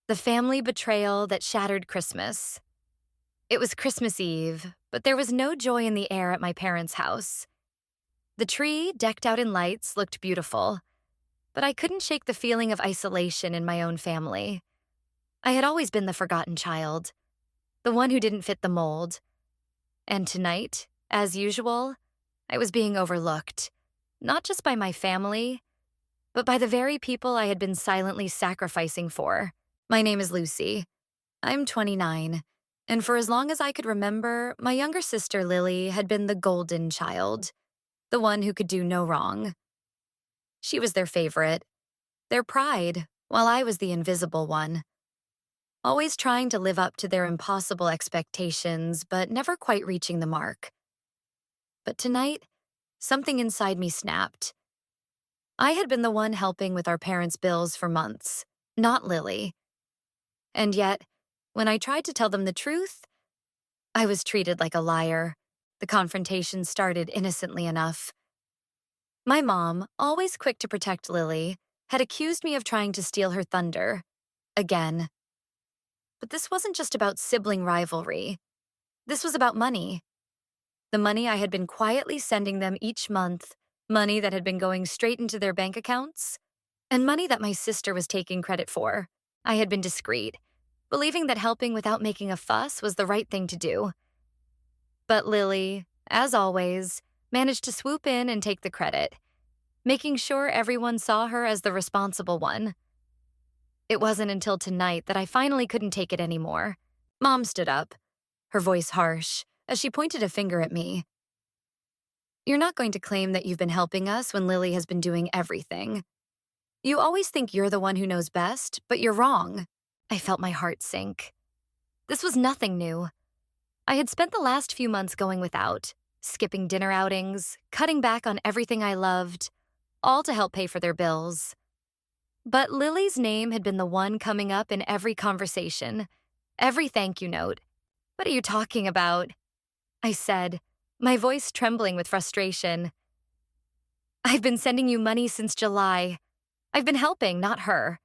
The family betrayal that shattered Christmas. It was Christmas Eve, but there was no joy in the air at my parents' house. The tree, decked out in lights, looked beautiful, but I couldn't shake the feeling of isolation in my own family. I had always been the forgotten child, the one who didn't fit the mold. And tonight, as usual, I was being overlooked, not just by my family, but by the very people I had been silently sacrificing for. My name is Lucy. I'm 29, and for as long as I could remember, my younger sister Lily had been the golden child, the one who could do no wrong. She was their favorite, their pride, while I was the invisible one, always trying to live up to their impossible expectations, but never quite reaching the mark. But tonight, something inside me snapped. I had been the one helping with our parents' bills for months, not Lily. And yet, when I tried to tell them the truth, I was treated like a liar. The confrontation started innocently enough. My mom, always quick to protect Lily, had accused me of trying to steal her thunder. Again. But this wasn't just about sibling rivalry. This was about money. The money I had been quietly sending them each month, money that had been going straight into their bank accounts, and money that my sister was taking credit for. I had been discreet, believing that helping without making a fuss was the right thing to do. But Lily, as always, managed to swoop in and take the credit, making sure everyone saw her as the responsible one. It wasn't until tonight that I finally couldn't take it anymore. Mom stood up, her voice harsh, as she pointed a finger at me. "You're not going to claim that you've been helping us when Lily has been doing everything. You always think you're the one who knows best, but you're wrong." I felt my heart sink. This was nothing new. I had spent the last few months going without, skipping dinner outings, cutting back on everything I loved, all to help pay for their bills. But Lily's name had been the one coming up in every conversation, every thank you note. "What are you talking about?" I said, my voice trembling with frustration. "I've been sending you money since July. I've been helping, not her."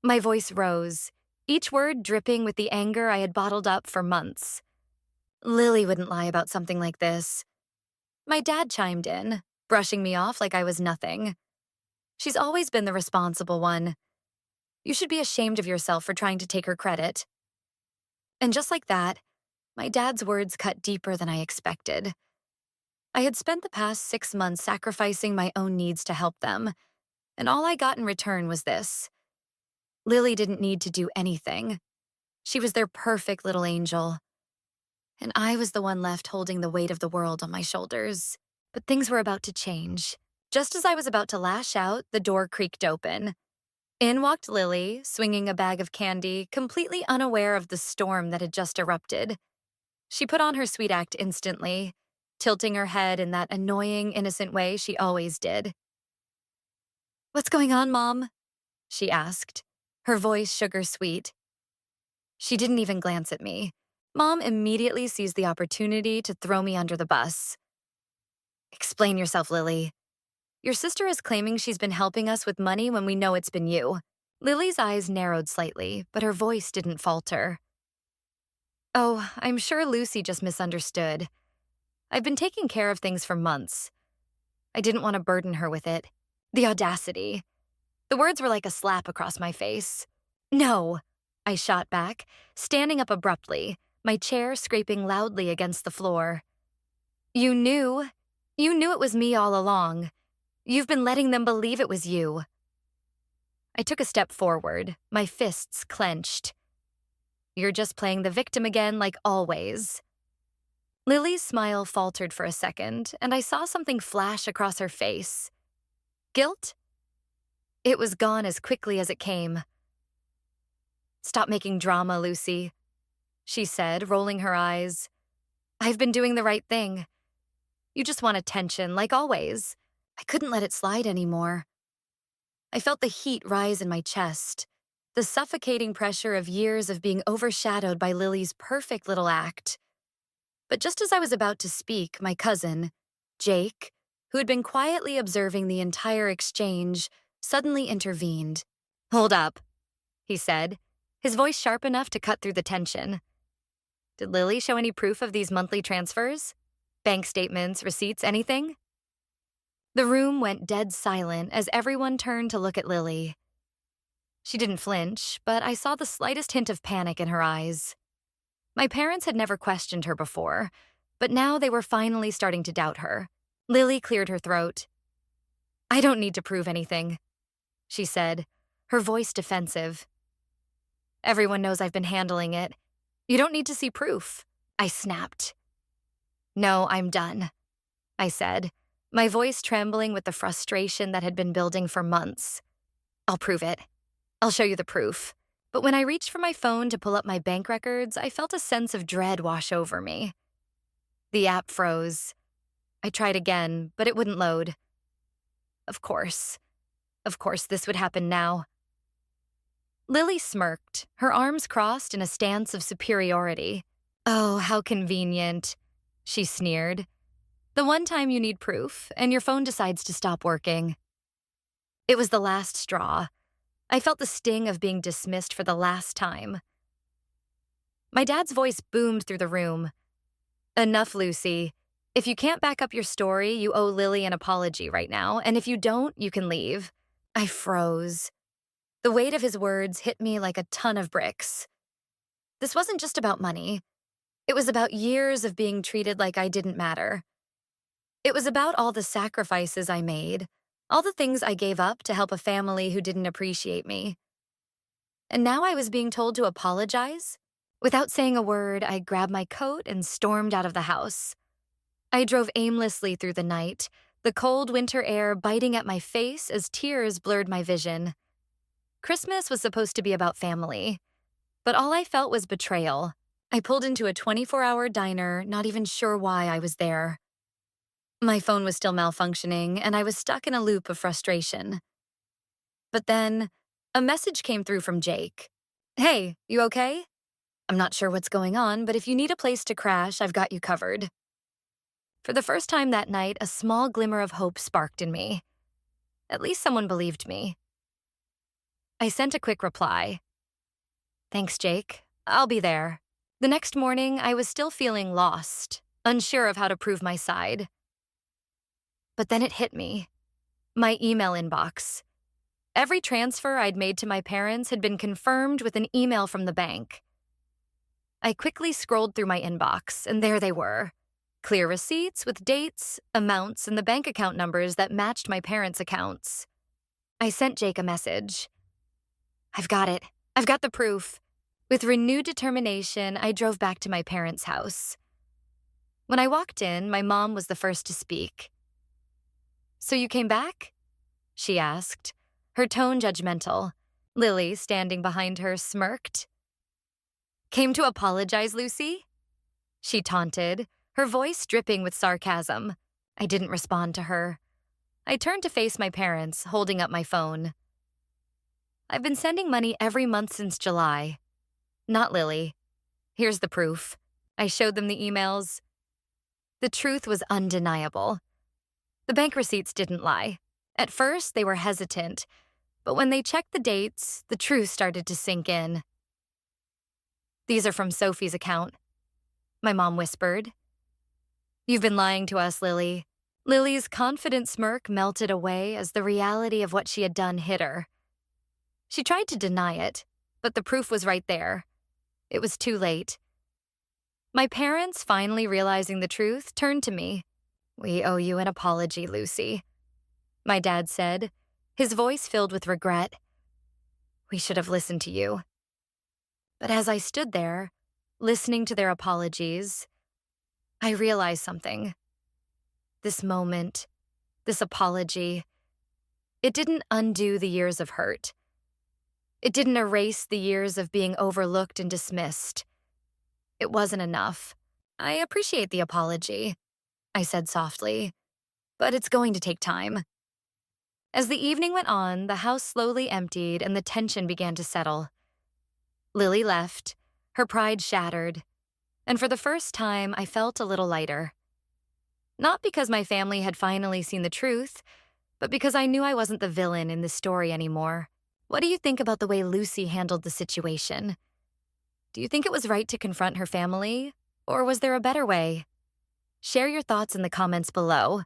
My voice rose, each word dripping with the anger I had bottled up for months. Lily wouldn't lie about something like this. My dad chimed in, brushing me off like I was nothing. "She's always been the responsible one. You should be ashamed of yourself for trying to take her credit." And just like that, my dad's words cut deeper than I expected. I had spent the past 6 months sacrificing my own needs to help them, and all I got in return was this. Lily didn't need to do anything. She was their perfect little angel. And I was the one left holding the weight of the world on my shoulders. But things were about to change. Just as I was about to lash out, the door creaked open. In walked Lily, swinging a bag of candy, completely unaware of the storm that had just erupted. She put on her sweet act instantly, tilting her head in that annoying, innocent way she always did. "What's going on, Mom?" she asked, her voice sugar-sweet. She didn't even glance at me. Mom immediately seized the opportunity to throw me under the bus. "Explain yourself, Lily. Your sister is claiming she's been helping us with money when we know it's been you." Lily's eyes narrowed slightly, but her voice didn't falter. "Oh, I'm sure Lucy just misunderstood. I've been taking care of things for months. I didn't want to burden her with it. The audacity." The words were like a slap across my face. "No," I shot back, standing up abruptly, my chair scraping loudly against the floor. You knew it was me all along. You've been letting them believe it was you." I took a step forward, my fists clenched. "You're just playing the victim again, like always." Lily's smile faltered for a second, and I saw something flash across her face. Guilt? It was gone as quickly as it came. "Stop making drama, Lucy," she said, rolling her eyes. "I've been doing the right thing. You just want attention, like always." I couldn't let it slide anymore. I felt the heat rise in my chest, the suffocating pressure of years of being overshadowed by Lily's perfect little act. But just as I was about to speak, my cousin, Jake, who had been quietly observing the entire exchange, suddenly intervened. "Hold up," he said, his voice sharp enough to cut through the tension. Did Lily show any proof of these monthly transfers? Bank statements, receipts, anything? The room went dead silent as everyone turned to look at Lily. She didn't flinch, but I saw the slightest hint of panic in her eyes. My parents had never questioned her before, but now they were finally starting to doubt her. Lily cleared her throat. "I don't need to prove anything," she said, her voice defensive. "Everyone knows I've been handling it. You don't need to see proof," I snapped. "No, I'm done," I said, my voice trembling with the frustration that had been building for months. "I'll prove it. I'll show you the proof." But when I reached for my phone to pull up my bank records, I felt a sense of dread wash over me. The app froze. I tried again, but it wouldn't load. Of course, this would happen now. Lily smirked, her arms crossed in a stance of superiority. "Oh, how convenient," she sneered. "The one time you need proof, and your phone decides to stop working." It was the last straw. I felt the sting of being dismissed for the last time. My dad's voice boomed through the room. "Enough, Lucy. If you can't back up your story, you owe Lily an apology right now, and if you don't, you can leave." I froze. The weight of his words hit me like a ton of bricks. This wasn't just about money. It was about years of being treated like I didn't matter. It was about all the sacrifices I made, all the things I gave up to help a family who didn't appreciate me. And now I was being told to apologize? Without saying a word, I grabbed my coat and stormed out of the house. I drove aimlessly through the night, the cold winter air biting at my face as tears blurred my vision. Christmas was supposed to be about family, but all I felt was betrayal. I pulled into a 24-hour diner, not even sure why I was there. My phone was still malfunctioning, and I was stuck in a loop of frustration. But then, a message came through from Jake. "Hey, you okay? I'm not sure what's going on, but if you need a place to crash, I've got you covered." For the first time that night, a small glimmer of hope sparked in me. At least someone believed me. I sent a quick reply. "Thanks, Jake. I'll be there." The next morning, I was still feeling lost, unsure of how to prove my side. But then it hit me. My email inbox. Every transfer I'd made to my parents had been confirmed with an email from the bank. I quickly scrolled through my inbox, and there they were. Clear receipts with dates, amounts, and the bank account numbers that matched my parents' accounts. I sent Jake a message. "I've got it. I've got the proof." With renewed determination, I drove back to my parents' house. When I walked in, my mom was the first to speak. "So you came back?" she asked, her tone judgmental. Lily, standing behind her, smirked. "Came to apologize, Lucy?" she taunted, her voice dripping with sarcasm. I didn't respond to her. I turned to face my parents, holding up my phone. "I've been sending money every month since July. Not Lily. Here's the proof." I showed them the emails. The truth was undeniable. The bank receipts didn't lie. At first, they were hesitant, but when they checked the dates, the truth started to sink in. "These are from Sophie's account," my mom whispered. "You've been lying to us, Lily." Lily's confident smirk melted away as the reality of what she had done hit her. She tried to deny it, but the proof was right there. It was too late. My parents, finally realizing the truth, turned to me. "We owe you an apology, Lucy," my dad said, his voice filled with regret. "We should have listened to you." But as I stood there, listening to their apologies, I realized something. This moment, this apology, it didn't undo the years of hurt. It didn't erase the years of being overlooked and dismissed. It wasn't enough. "I appreciate the apology," I said softly, "but it's going to take time." As the evening went on, the house slowly emptied and the tension began to settle. Lily left, her pride shattered, and for the first time, I felt a little lighter. Not because my family had finally seen the truth, but because I knew I wasn't the villain in this story anymore. What do you think about the way Lucy handled the situation? Do you think it was right to confront her family? Or was there a better way? Share your thoughts in the comments below.